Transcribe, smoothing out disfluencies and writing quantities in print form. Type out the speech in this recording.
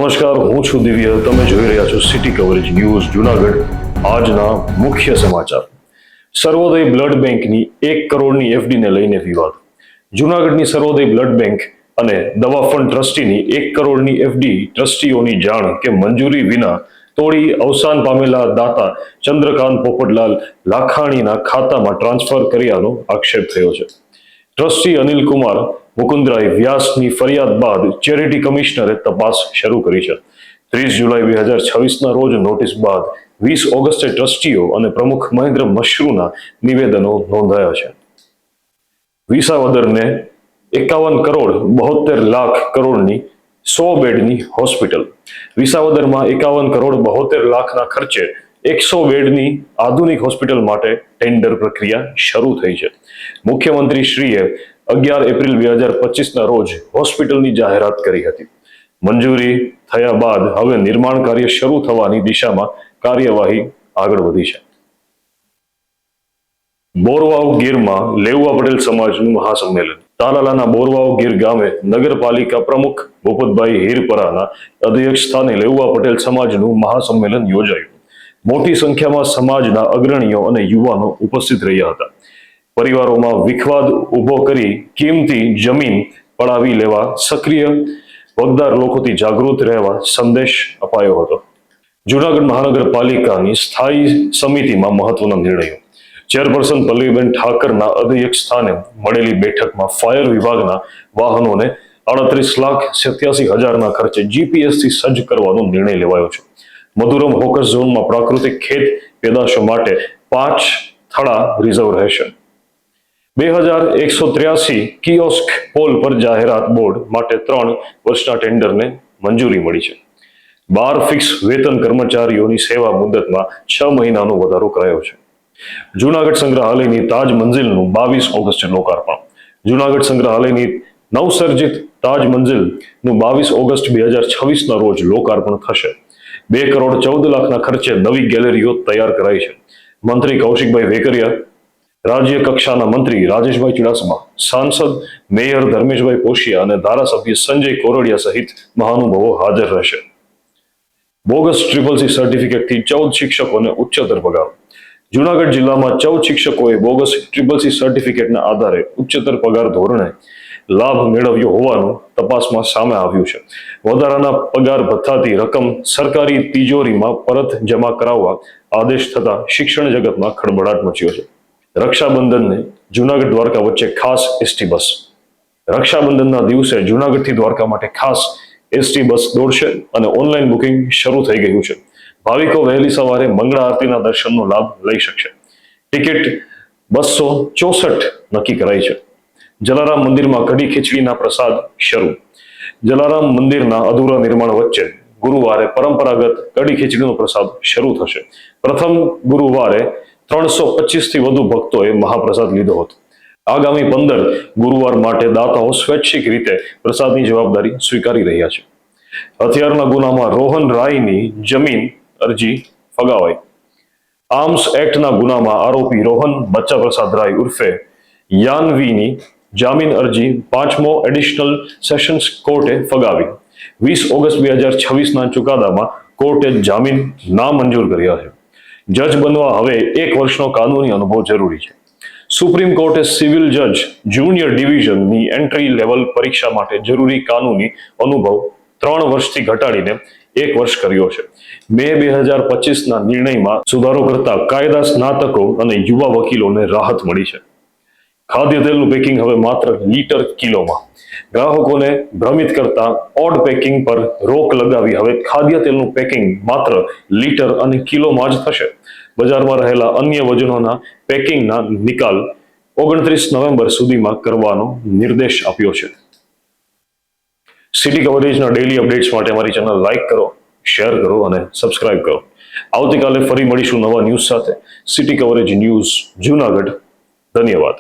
નમસ્કાર, હું છું દિવ્ય. તમે જોઈ રહ્યા છો સિટી કવરેજ ન્યૂઝ જુનાગઢ. આજના મુખ્ય સમાચાર. સર્વોદય બ્લડ બેંકની 1 કરોડની એફડીને લઈને વિવાદ. જુનાગઢની સર્વોદય બ્લડ બેંક અને દવા ફંડ ટ્રસ્ટીની 1 કરોડની એફડી ટ્રસ્ટીઓની જાણ કે મંજૂરી વિના તોડી અવસાન પામેલા દાતા ચંદ્રકાંત પોપટલાલ લાખાણીના ખાતામાં ટ્રાન્સફર કર્યાનો આક્ષેપ થયો છે. ટ્રસ્ટી અનિલ કુમાર મુકુંદરાય વ્યાસની ફરિયાદ બાદ ચેરિટી કમિશનરે તપાસ શરૂ કરી છે. 30 જુલાઈ 2026ના રોજ નોટિસ બાદ 20 ઓગસ્ટે ટ્રસ્ટીઓ અને પ્રમુખ મહેન્દ્ર મશરૂના નિવેદનો નોંધાયા છે. વિસાવદરને 51 કરોડ 72 લાખ કરોડની 100 બેડની હોસ્પિટલ. વિસાવદરમાં 51 કરોડ 72 લાખના ખર્ચે 100 બેડની આધુનિક હોસ્પિટલ માટે ટેન્ડર પ્રક્રિયા શરૂ થઈ છે. મુખ્યમંત્રી શ્રીએ 11 એપ્રિલ 2025ના રોજ હોસ્પિટલની જાહેરાત કરી હતી. મંજૂરી થયા બાદ હવે નિર્માણ કાર્ય શરૂ થવાની દિશામાં કાર્યવાહી આગળ વધી છે. બોરવાવ ગીરમાં લેઉવા પટેલ સમાજનું મહાસંમેલન. તાલાલાના બોરવાવ ગીર ગામે નગરપાલિકા પ્રમુખ ભૂપતભાઈ હીરપરાના અધ્યક્ષસ્થાને લેઉવા પટેલ સમાજનું મહાસંમેલન યોજાયું. મોટી સંખ્યામાં સમાજના અગ્રણીઓ અને યુવાનો ઉપસ્થિત રહ્યા હતા. પરિવારોમાં વિખવાદ ઉભો કરી કિંમતી જમીન પડાવી લેવા સક્રિય વગદાર લોકોથી જાગૃત રહેવા સંદેશ અપાયો હતો. જૂનાગઢ મહાનગરપાલિકાની સ્થાયી સમિતિમાં મહત્વના નિર્ણયો. ચેરપર્સન પલ્લવીબેન ઠાકરના અધ્યક્ષસ્થાને મળેલી બેઠકમાં ફાયર વિભાગના વાહનોને 38,87,000ના ખર્ચે જીપીએસથી સજ્જ કરવાનો નિર્ણય લેવાયો છે. મધુરમ હોકસ ઝોનમાં પ્રાકૃતિક ખેત પેદાશો માટે 5 થડા રિઝર્વ રહેશે. 2183 કિયોસ્ક પોલ પર જાહેરાત બોર્ડ માટે 3 વર્ષના ટેન્ડરને મંજૂરી મળી છે. 12 ફિક્સ વેતન કર્મચારીઓની સેવા મુદતમાં 6 મહિનાનો વધારો કરાયો છે. જૂનાગઢ સંગ્રહાલયની તાજ મંઝિલનું 22 ઓગસ્ટે લોકાર્પણ. જૂનાગઢ સંગ્રહાલયની નવસર્જિત તાજ મંઝિલનું 22 ઓગસ્ટ 2026ના રોજ લોકાર્પણ થશે. 2 કરોડ 14 લાખના ખર્ચે નવી ગેલેરીઓ તૈયાર કરાઈ છે. મંત્રી કૌશિકભાઈ વેકરિયા, રાજ્ય કક્ષાના મંત્રી રાજેશભાઈ ચુડાસમા, સાંસદ મેયર ધર્મેશભાઈ પોશિયા અને ધારાસભ્ય સંજય કોરડિયા સહિત મહાનુભાવો હાજર રહેશે. બોગસ CCC સર્ટિફિકેટથી 14 શિક્ષકોને ઉચ્ચતર પગાર. જૂનાગઢ જિલ્લામાં 14 શિક્ષકોએ બોગસ CCC સર્ટિફિકેટના આધારે ઉચ્ચતર પગાર ધોરણે લાભ મેળવ્યો હોવાનું તપાસમાં સામે આવ્યું છે. વધારાના પગાર ભથ્થાથી રકમ સરકારી તિજોરીમાં પરત જમા કરાવવા આદેશ થતા શિક્ષણ જગતમાં ખળબળાટ મચ્યો છે. રક્ષાબંધનને જૂનાગઢ દ્વારકા વચ્ચે ખાસ એસટી બસ. રક્ષાબંધનના દિવસે જૂનાગઢથી દ્વારકા માટે ખાસ એસટી બસ દોડશે અને ઓનલાઈન બુકિંગ શરૂ થઈ ગયું છે. ભાવિકો વહેલી સવારે મંગળા આરતીના દર્શનનો લાભ લઈ શકશે. ટિકિટ 264 નક્કી કરાઈ છે. જલારામ મંદિરમાં કઢી ખીચડીના પ્રસાદ શરૂ. જલારામ મંદિરના અધૂરા નિર્માણ વચ્ચે ગુરુવારે પરંપરાગત કઢી ખીચડીનો પ્રસાદ શરૂ થશે. પ્રથમ ગુરુવારે 325થી વધુ ભક્તોએ મહાપ્રસાદ લીધો હતો. આગામી 15 ગુરુવાર માટે દાતાઓ સ્વૈચ્છિક રીતે પ્રસાદની જવાબદારી સ્વીકારી રહ્યા છે. હથિયારના ગુનામાં રોહન રાયની જમીન અરજી ફગાવાઈ. આર્મ્સ એક્ટના ગુનામાં આરોપી રોહન બચ્ચા પ્રસાદ રાય ઉર્ફે યાનવીની જામીન અરજી 5મો એડિશનલ સેશન્સ કોર્ટે ફગાવી. 20 ઓગસ્ટ 2026ના ચુકાદામાં કોર્ટે જામીન નામંજૂર કર્યા છે. જજ બનવા હવે 1 વર્ષનો કાનૂની અનુભવ જરૂરી છે. સુપ્રીમ કોર્ટે સિવિલ જજ જુનિયર ડિવિઝનની એન્ટ્રી લેવલ પરીક્ષા માટે જરૂરી કાનૂની અનુભવ 3 વર્ષથી ઘટાડીને 1 વર્ષ કર્યો છે. મે 2025ના નિર્ણયમાં સુધારો કરતા કાયદા સ્નાતકો અને યુવા વકીલોને રાહત મળી છે. ખાદ્ય તેલનું પેકિંગ હવે માત્ર લીટર કિલોમાં. ગ્રાહકોને ભ્રમિત કરતા ઓડ પેકિંગ પર રોક લગાવી હવે ખાદ્ય તેલનું પેકિંગ માત્ર લીટર અને કિલોમાં જ થશે. બજારમાં રહેલા અન્ય વજનોના પેકિંગના નિકાલ 29 નવેમ્બર સુધીમાં કરવાનો નિર્દેશ આપ્યો છે. સિટી કવરેજના ડેઇલી અપડેટ્સ માટે અમારી ચેનલ લાઇક કરો, શેર કરો અને સબસ્ક્રાઇબ કરો. આવતીકાલે ફરી મળીશું નવા ન્યૂઝ સાથે. City coverage news Junagadh. ધન્યવાદ.